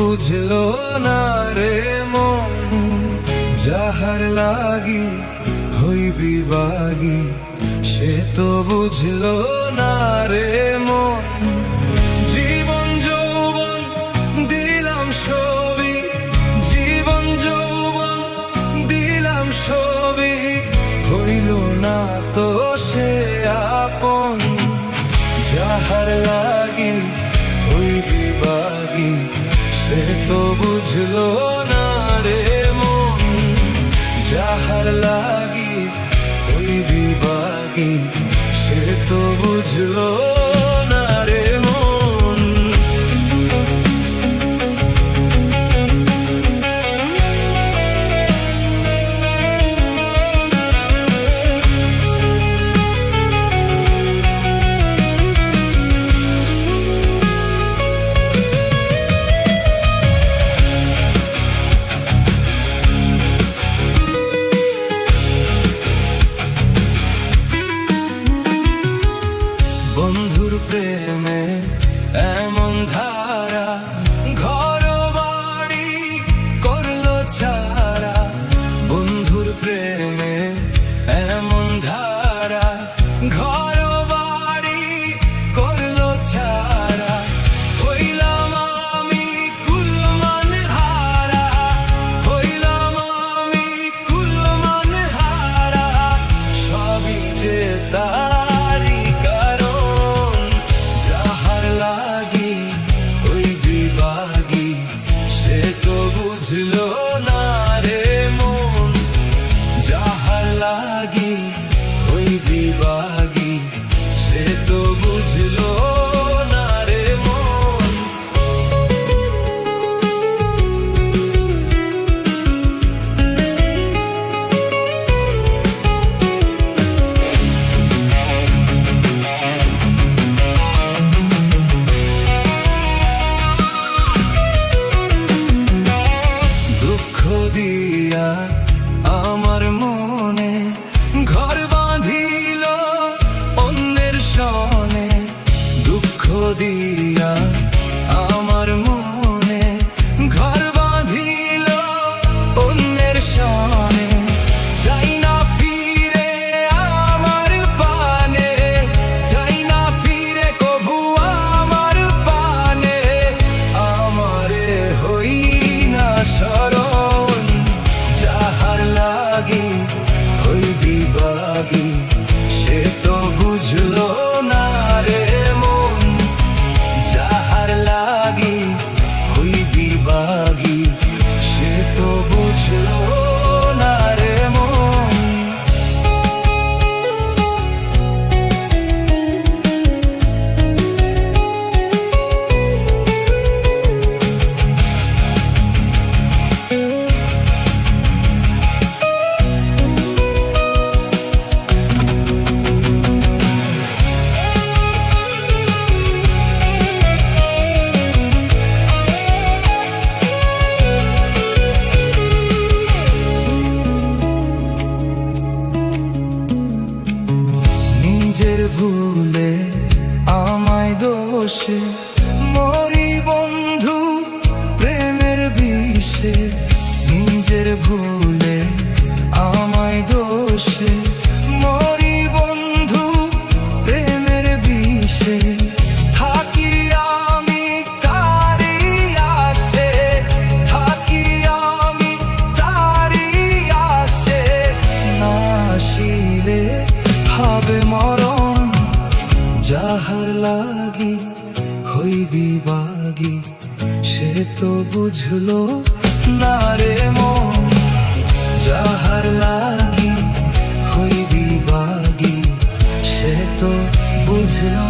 বুঝলো না রে মন, যাহার লাগি হইবি বাগি সে তো বুঝলো না রে মন। জীবন যৌবন দিলাম সবই, জীবন যৌবন দিলাম সবই, হইল না তো সে আপন। যাহার লাগি হইবি বাগি সে তো বুঝলো না রে মন, যাহার লাগি হইবি বাগি সে তো বুঝলো না রে মন। বন্ধুর প্রেমে এমন ধারা, ঘর বাড়ি করলো ছাড়া। বন্ধুর প্রেমে এমন ধারা, ঘর বাড়ি করলো ছাড়া। হইলাম আমি কুলমান হারা, হইলাম আমি কুলমান হারা, সবই যে তারি কারণ। যাহার লাগি হইবি বাগি সে তো বুঝলো না রে মন, যাহার লাগি হইবি বাগি সে তো বুঝলো না রে মন। দুঃখ দিয়া আমার মনে ঘর বাঁধিল অন্যের সনে, দুঃখ দিয়া আমার মনে ঘর বাঁধিল অন্যের সনে। যাই না ফিরে আমার পানে, যাই না ফিরে কভু আমার পানে, আমারে হই না শরণ। যাহার লাগি হইবি বাগি সে তো বুঝলো না রে মন, যাহার লাগি হইবি বাগি সে তো বুঝলো না রে মন। নিজের ভুলে আমায় দোষে মরি বন্ধু প্রেমের বিষে, নিজের ভুলে আমায় দোষে মরি বন্ধু প্রেমের বিষে। থাকি আমি তারি আসে, থাকি আমি তারি আসে, না আসিলে হবে মরণ। যাহার লাগি হইবি বাগি সে তো বুঝলো না রে মন, যাহার লাগি হইবি বাগি সে তো বুঝলো